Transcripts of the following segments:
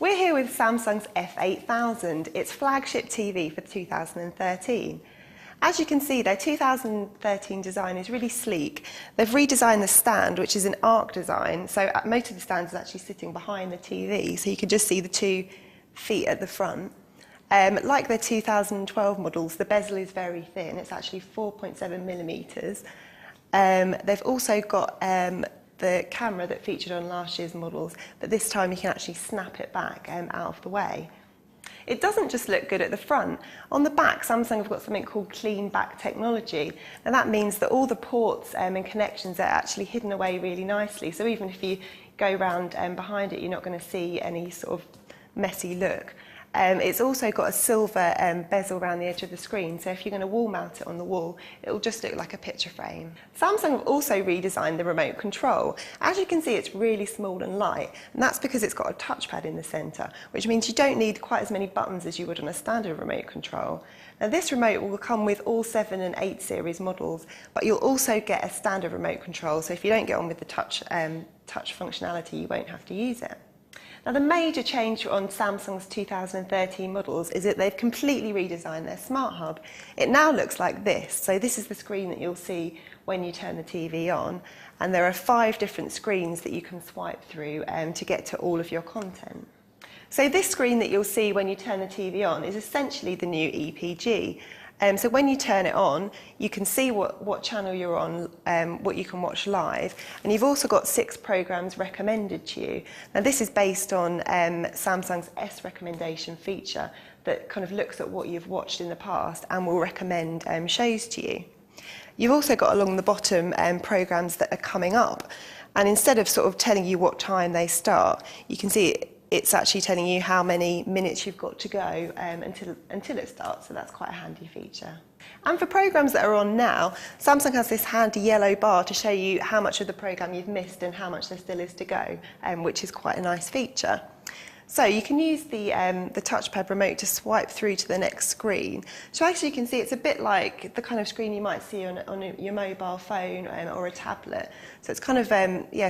We're here with Samsung's F8000, its flagship TV for 2013. As you can see, their 2013 design is really sleek. They've redesigned the stand, which is an arc design, so most of the stand is actually sitting behind the TV, so you can just see the 2 feet at the front. Like their 2012 models, the bezel is very thin. It's actually 4.7 millimetres. They've also got the camera that featured on last year's models, but this time you can actually snap it back out of the way. It doesn't just look good at the front. On the back, Samsung have got something called clean back technology, and that means that all the ports and connections are actually hidden away really nicely. So even if you go round behind it, you're not going to see any sort of messy look. It's also got a silver bezel around the edge of the screen, so if you're going to wall mount it on the wall, it will just look like a picture frame. Samsung have also redesigned the remote control. As you can see, it's really small and light, and that's because it's got a touchpad in the centre, which means you don't need quite as many buttons as you would on a standard remote control. Now, this remote will come with all 7 and 8 series models, but you'll also get a standard remote control, so if you don't get on with the touch functionality, you won't have to use it. Now, the major change on Samsung's 2013 models is that they've completely redesigned their Smart Hub. It now looks like this. So this is the screen that you'll see when you turn the TV on, and there are 5 different screens that you can swipe through to get to all of your content. So this screen that you'll see when you turn the TV on is essentially the new EPG. So when you turn it on, you can see what channel you're on, what you can watch live, and you've also got 6 programmes recommended to you. Now, this is based on Samsung's S recommendation feature that kind of looks at what you've watched in the past and will recommend shows to you. You've also got along the bottom programmes that are coming up, and instead of sort of telling you what time they start, you can see it's actually telling you how many minutes you've got to go until it starts, so that's quite a handy feature. And for programmes that are on now, Samsung has this handy yellow bar to show you how much of the programme you've missed and how much there still is to go, which is quite a nice feature. So you can use the touchpad remote to swipe through to the next screen. So actually you can see it's a bit like the kind of screen you might see on your mobile phone or a tablet. So it's kind of,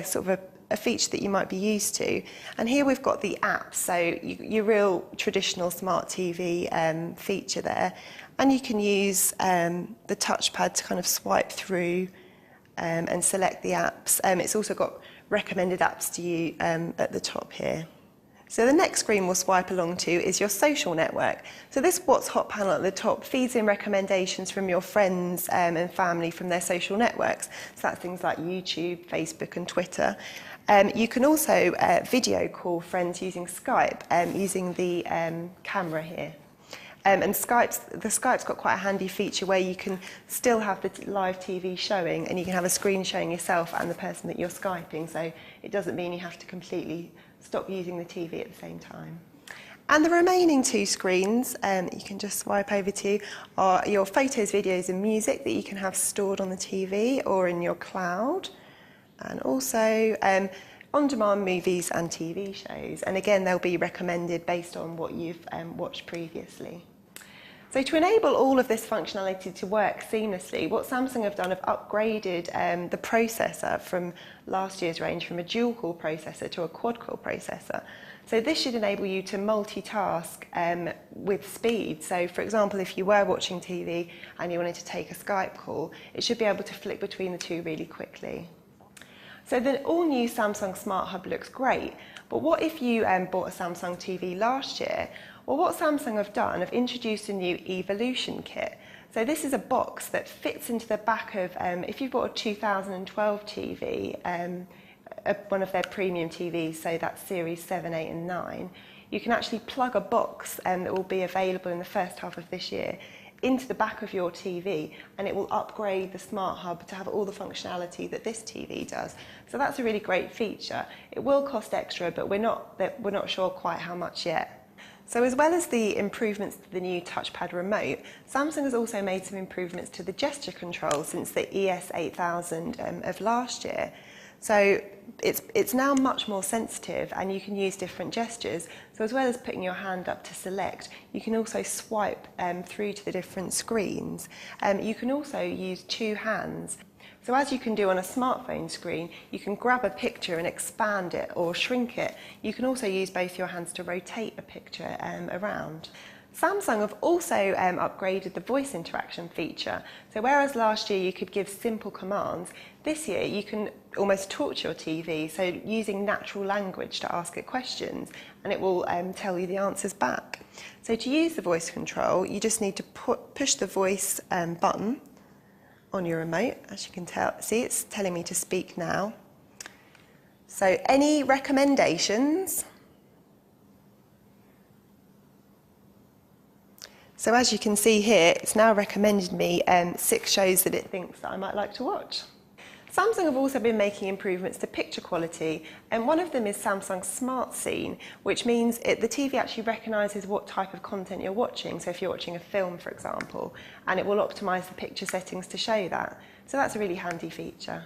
sort of a feature that you might be used to. And here we've got the apps, so your real traditional smart TV feature there. And you can use the touchpad to kind of swipe through and select the apps. It's also got recommended apps to you at the top here. So the next screen we'll swipe along to is your social network. So this What's Hot panel at the top feeds in recommendations from your friends and family from their social networks. So that's things like YouTube, Facebook and Twitter. You can also video call friends using Skype, using the camera here. And the Skype's got quite a handy feature where you can still have the live TV showing, and you can have a screen showing yourself and the person that you're Skyping, so it doesn't mean you have to completely stop using the TV at the same time. And the remaining 2 screens that you can just swipe over to are your photos, videos and music that you can have stored on the TV or in your cloud, and also on-demand movies and TV shows. And again, they'll be recommended based on what you've watched previously. So to enable all of this functionality to work seamlessly, what Samsung have done have upgraded the processor from last year's range from a dual-core processor to a quad-core processor. So this should enable you to multitask with speed. So for example, if you were watching TV and you wanted to take a Skype call, it should be able to flick between the 2 really quickly. So the all-new Samsung Smart Hub looks great, but what if you bought a Samsung TV last year? Well, what Samsung have done, have introduced a new Evolution kit. So this is a box that fits into the back of, if you bought a 2012 TV, one of their premium TVs, so that's Series 7, 8 and 9, you can actually plug a box that will be available in the first half of this year into the back of your TV, and it will upgrade the Smart Hub to have all the functionality that this TV does. So that's a really great feature. It will cost extra, but we're not sure quite how much yet. So as well as the improvements to the new touchpad remote, Samsung has also made some improvements to the gesture control since the ES8000 of last year. So it's now much more sensitive, and you can use different gestures. So as well as putting your hand up to select, you can also swipe through to the different screens. You can also use 2 hands. So as you can do on a smartphone screen, you can grab a picture and expand it or shrink it. You can also use both your hands to rotate a picture around. Samsung have also upgraded the voice interaction feature. So whereas last year you could give simple commands, this year you can almost talk to your TV, so using natural language to ask it questions, and it will tell you the answers back. So to use the voice control, you just need to push the voice button on your remote. As you can see, it's telling me to speak now. So any recommendations? So as you can see here, it's now recommended me 6 shows that it thinks that I might like to watch. Samsung have also been making improvements to picture quality, and one of them is Samsung's Smart Scene, which means the TV actually recognises what type of content you're watching. So if you're watching a film, for example, and it will optimise the picture settings to show that. So that's a really handy feature.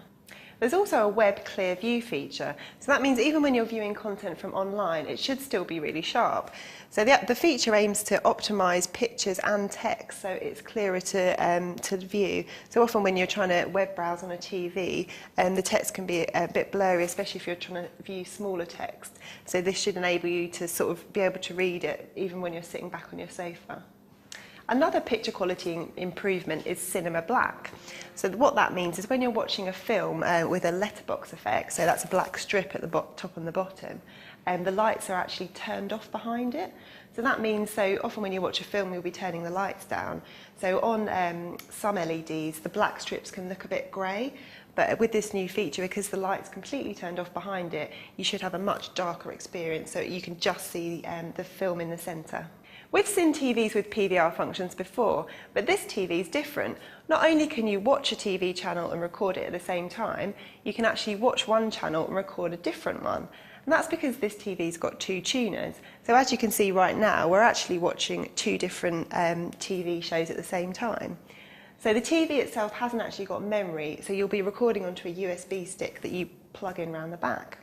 There's also a web clear view feature, so that means even when you're viewing content from online, it should still be really sharp. So the feature aims to optimise pictures and text, so it's clearer to view. So often when you're trying to web browse on a TV, the text can be a bit blurry, especially if you're trying to view smaller text. So this should enable you to sort of be able to read it even when you're sitting back on your sofa. Another picture quality improvement is Cinema Black. So what that means is when you're watching a film with a letterbox effect, so that's a black strip at the top and the bottom, the lights are actually turned off behind it. So that means, so often when you watch a film, you'll be turning the lights down. So on some LEDs, the black strips can look a bit grey, but with this new feature, because the light's completely turned off behind it, you should have a much darker experience, so you can just see the film in the centre. We've seen TVs with PVR functions before, but this TV is different. Not only can you watch a TV channel and record it at the same time, you can actually watch one channel and record a different one. And that's because this TV's got 2 tuners. So as you can see right now, we're actually watching 2 different TV shows at the same time. So the TV itself hasn't actually got memory, so you'll be recording onto a USB stick that you plug in around the back.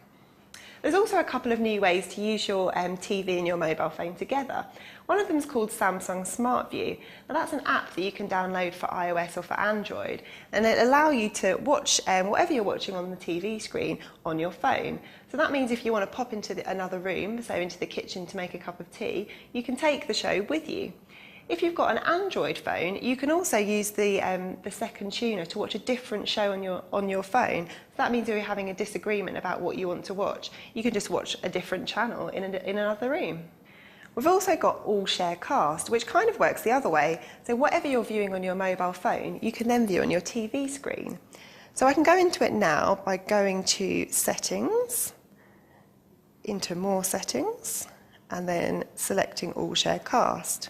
There's also a couple of new ways to use your TV and your mobile phone together. One of them is called Samsung Smart View. Now that's an app that you can download for iOS or for Android, and it'll allow you to watch whatever you're watching on the TV screen on your phone. So that means if you want to pop into another room, so into the kitchen to make a cup of tea, you can take the show with you. If you've got an Android phone, you can also use the second tuner to watch a different show on your phone. So that means if you're having a disagreement about what you want to watch, you can just watch a different channel in another room. We've also got All Share Cast, which kind of works the other way. So whatever you're viewing on your mobile phone, you can then view on your TV screen. So I can go into it now by going to Settings, into More Settings, and then selecting All Share Cast.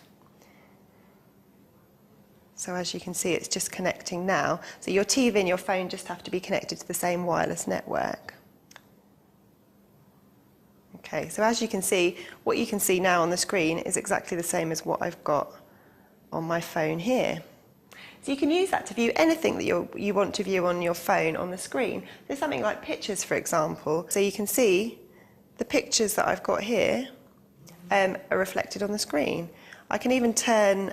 So as you can see, it's just connecting now. So your TV and your phone just have to be connected to the same wireless network. Okay, so as you can see, what you can see now on the screen is exactly the same as what I've got on my phone here. So you can use that to view anything that you want to view on your phone on the screen. There's something like pictures, for example. So you can see the pictures that I've got here are reflected on the screen. I can even turn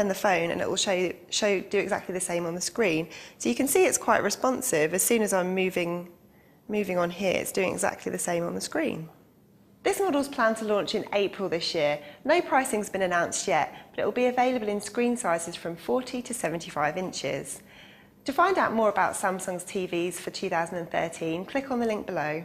the phone and it will do exactly the same on the screen. So you can see it's quite responsive. As soon as I'm moving on here, it's doing exactly the same on the screen. This model's planned to launch in April this year. No pricing's been announced yet, but it will be available in screen sizes from 40 to 75 inches. To find out more about Samsung's TVs for 2013, click on the link below.